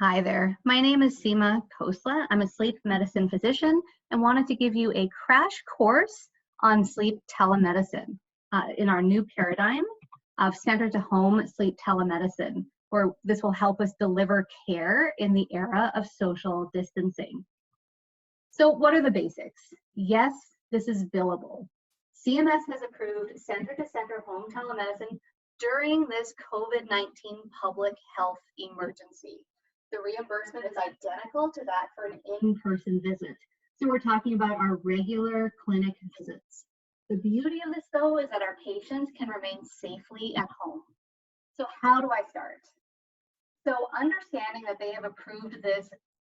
Hi there, my name is Seema Khosla. I'm a sleep medicine physician and wanted to give you a crash course on sleep telemedicine in our new paradigm of center-to-home sleep telemedicine, where this will help us deliver care in the era of social distancing. So what are the basics? Yes, this is billable. CMS has approved center-to-center home telemedicine during this COVID-19 public health emergency. The reimbursement is identical to that for an in-person visit. So we're talking about our regular clinic visits. The beauty of this, though, is that our patients can remain safely at home. So how do I start? So understanding that they have approved this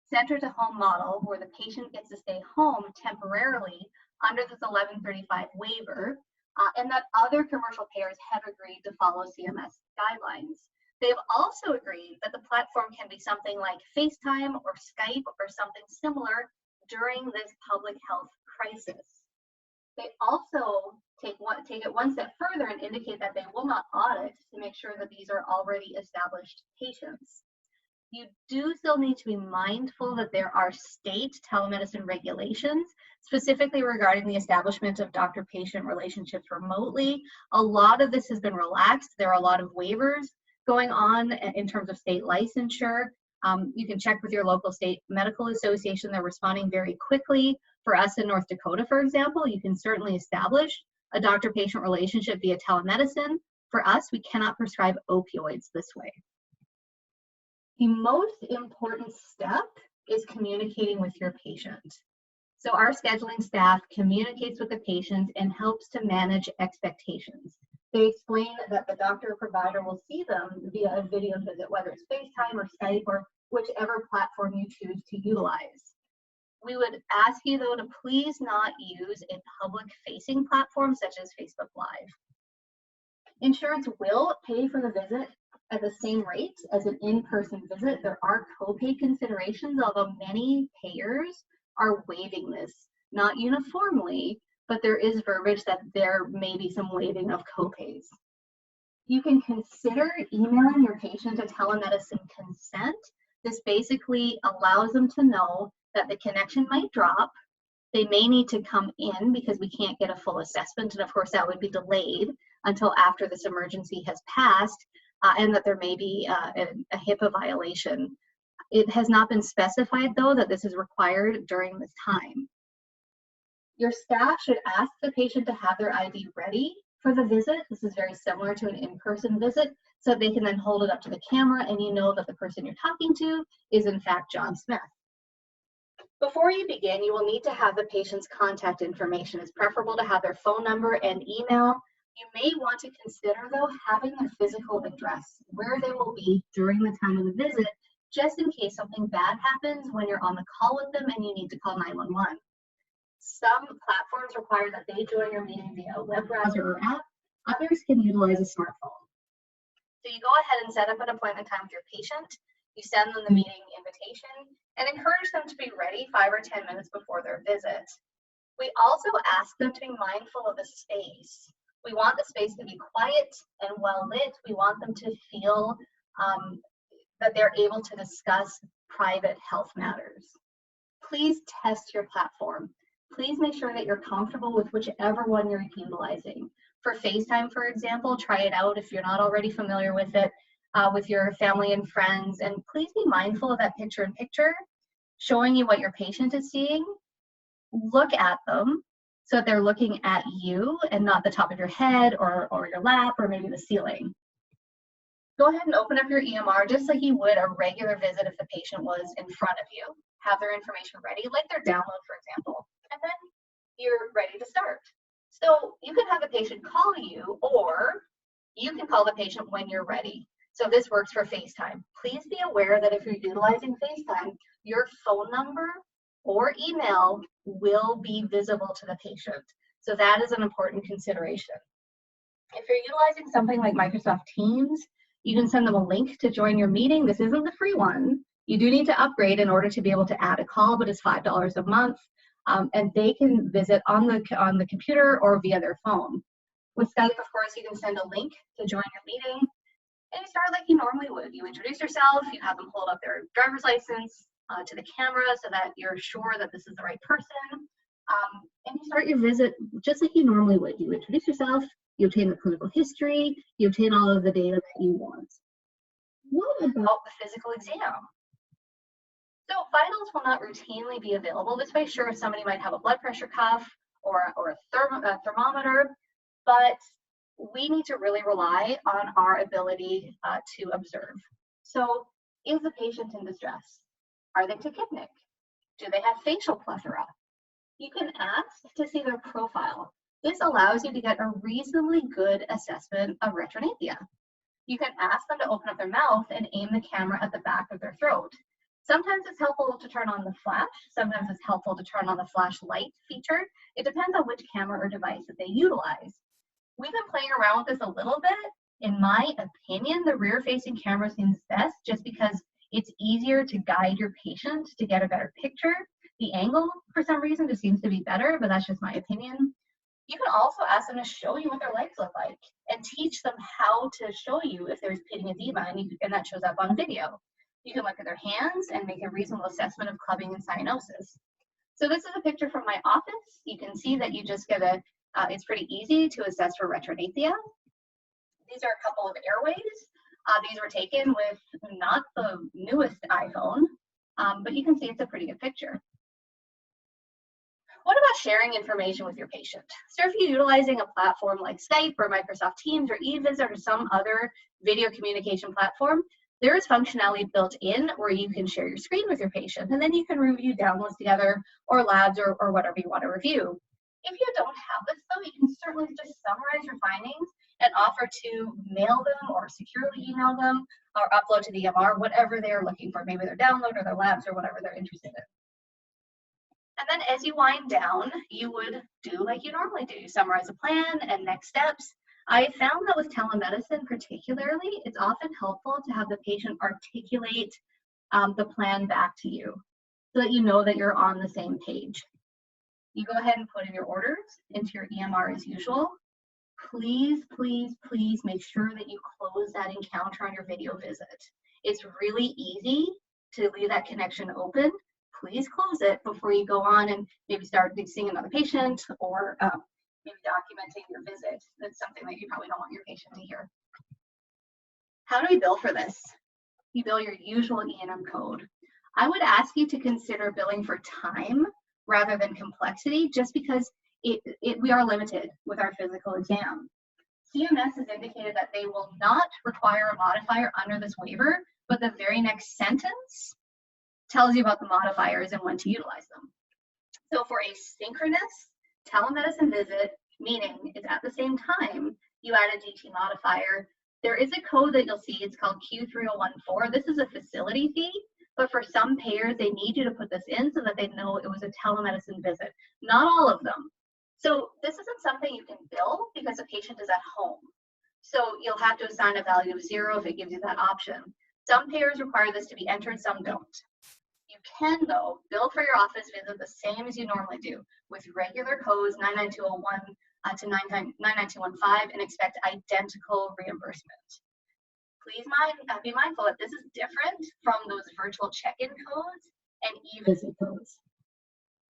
center-to-home model where the patient gets to stay home temporarily under this 1135 waiver, and that other commercial payers have agreed to follow CMS guidelines. They've also agreed that the platform can be something like FaceTime or Skype or something similar during this public health crisis. They also take it one step further and indicate that they will not audit to make sure that these are already established patients. You do still need to be mindful that there are state telemedicine regulations, specifically regarding the establishment of doctor-patient relationships remotely. A lot of this has been relaxed. There are a lot of waivers going on in terms of state licensure. You can check with your local state medical association. They're responding very quickly. For us in North Dakota, for example, you can certainly establish a doctor-patient relationship via telemedicine. For us, we cannot prescribe opioids this way. The most important step is communicating with your patient. So our scheduling staff communicates with the patient and helps to manage expectations. They explain that the doctor or provider will see them via a video visit, whether it's FaceTime or Skype or whichever platform you choose to utilize. We would ask you, though, to please not use a public-facing platform such as Facebook Live. Insurance will pay for the visit at the same rate as an in-person visit. There are copay considerations, although many payers are waiving this, not uniformly, but there is verbiage that there may be some waiving of copays. You can consider emailing your patient a telemedicine consent. This basically allows them to know that the connection might drop. They may need to come in because we can't get a full assessment, and of course that would be delayed until after this emergency has passed, and that there may be a HIPAA violation. It has not been specified, though, that this is required during this time. Your staff should ask the patient to have their ID ready for the visit. This is very similar to an in-person visit, so they can then hold it up to the camera and you know that the person you're talking to is in fact John Smith. Before you begin, you will need to have the patient's contact information. It's preferable to have their phone number and email. You may want to consider, though, having their physical address, where they will be during the time of the visit, just in case something bad happens when you're on the call with them and you need to call 911. Some platforms require that they join your meeting via a web browser or app. Others can utilize a smartphone. So you go ahead and set up an appointment time with your patient. You send them the meeting invitation and encourage them to be ready 5 or 10 minutes before their visit. We also ask them to be mindful of the space. We want the space to be quiet and well lit. We want them to feel that they're able to discuss private health matters. Please test your platform. Please make sure that you're comfortable with whichever one you're utilizing. For FaceTime, for example, try it out if you're not already familiar with it with your family and friends. And please be mindful of that picture-in-picture, showing you what your patient is seeing. Look at them so that they're looking at you and not the top of your head or your lap or maybe the ceiling. Go ahead and open up your EMR just like you would a regular visit if the patient was in front of you. Have their information ready, like their download, for example, and then you're ready to start. So you can have the patient call you, or you can call the patient when you're ready. So this works for FaceTime. Please be aware that if you're utilizing FaceTime, your phone number or email will be visible to the patient. So that is an important consideration. If you're utilizing something like Microsoft Teams, you can send them a link to join your meeting. This isn't the free one. You do need to upgrade in order to be able to add a call, but it's $5 a month. And they can visit on the computer or via their phone. With Skype, of course, you can send a link to join your meeting. And you start like you normally would. You introduce yourself, you have them hold up their driver's license to the camera so that you're sure that this is the right person. And you start your visit just like you normally would. You introduce yourself, you obtain the clinical history, you obtain all of the data that you want. What about the physical exam? So vitals will not routinely be available. This way, sure, somebody might have a blood pressure cuff or a thermometer, but we need to really rely on our ability to observe. So is the patient in distress? Are they tachypnic? Do they have facial plethora? You can ask to see their profile. This allows you to get a reasonably good assessment of retronathia. You can ask them to open up their mouth and aim the camera at the back of their throat. Sometimes it's helpful to turn on the flash. Sometimes it's helpful to turn on the flashlight feature. It depends on which camera or device that they utilize. We've been playing around with this a little bit. In my opinion, the rear-facing camera seems best just because it's easier to guide your patient to get a better picture. The angle, for some reason, just seems to be better, but that's just my opinion. You can also ask them to show you what their legs look like and teach them how to show you if there's pitting edema, and that shows up on video. You can look at their hands and make a reasonable assessment of clubbing and cyanosis. So this is a picture from my office. You can see that you just get it's pretty easy to assess for retronathia. These are a couple of airways. These were taken with not the newest iPhone, but you can see it's a pretty good picture. What about sharing information with your patient? So if you're utilizing a platform like Skype or Microsoft Teams or eVisit or some other video communication platform, there is functionality built in where you can share your screen with your patient, and then you can review downloads together or labs or whatever you want to review. If you don't have this though, you can certainly just summarize your findings and offer to mail them or securely email them or upload to the EMR, whatever they're looking for, maybe their download or their labs or whatever they're interested in. And then as you wind down, you would do like you normally do. You summarize a plan and next steps. I found that with telemedicine particularly, it's often helpful to have the patient articulate the plan back to you so that you know that you're on the same page. You go ahead and put in your orders into your EMR as usual. Please, please, please make sure that you close that encounter on your video visit. It's really easy to leave that connection open. Please close it before you go on and maybe start seeing another patient or maybe documenting your visit. That's something that you probably don't want your patient to hear. How do we bill for this? You bill your usual E&M code. I would ask you to consider billing for time rather than complexity, just because we are limited with our physical exam. CMS has indicated that they will not require a modifier under this waiver, but the very next sentence tells you about the modifiers and when to utilize them. So for a synchronous telemedicine visit, meaning it's at the same time, you add a DT modifier. There is a code that you'll see, it's called Q3014. This is a facility fee, but for some payers, they need you to put this in so that they know it was a telemedicine visit. Not all of them. So this isn't something you can bill because the patient is at home. So you'll have to assign a value of 0 if it gives you that option. Some payers require this to be entered, some don't. You can, though, bill for your office visit the same as you normally do with regular codes 99201 to 99215 and expect identical reimbursement. Please be mindful that this is different from those virtual check-in codes and e-visit codes.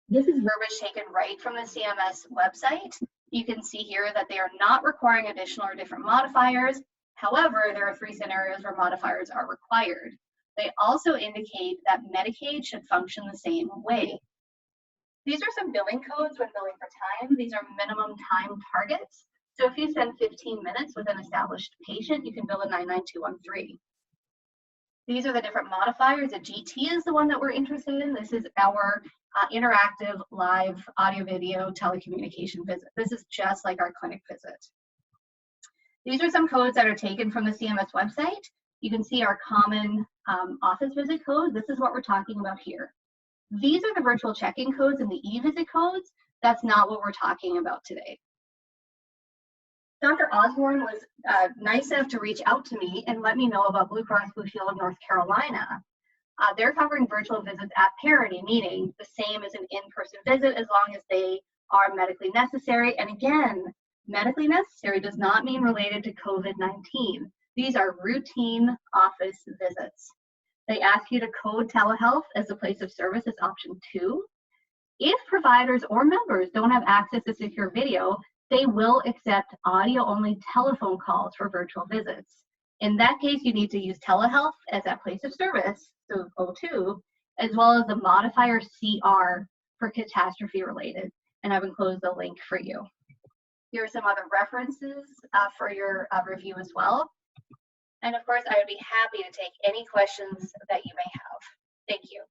This is verbiage taken right from the CMS website. You can see here that they are not requiring additional or different modifiers. However, there are 3 scenarios where modifiers are required. They also indicate that Medicaid should function the same way. These are some billing codes when billing for time. These are minimum time targets. So if you spend 15 minutes with an established patient, you can bill a 99213. These are the different modifiers. A GT is the one that we're interested in. This is our interactive live audio video telecommunication visit. This is just like our clinic visit. These are some codes that are taken from the CMS website. You can see our common office visit code. This is what we're talking about here. These are the virtual check-in codes and the e-visit codes. That's not what we're talking about today. Dr. Osborne was nice enough to reach out to me and let me know about Blue Cross Blue Shield of North Carolina. They're covering virtual visits at parity, meaning the same as an in-person visit as long as they are medically necessary. And again, medically necessary does not mean related to COVID-19. These are routine office visits. They ask you to code telehealth as a place of service as option 2. If providers or members don't have access to secure video, they will accept audio-only telephone calls for virtual visits. In that case, you need to use telehealth as that place of service, so O2, as well as the modifier CR for catastrophe related. And I've enclosed the link for you. Here are some other references for your review as well. And of course, I would be happy to take any questions that you may have. Thank you.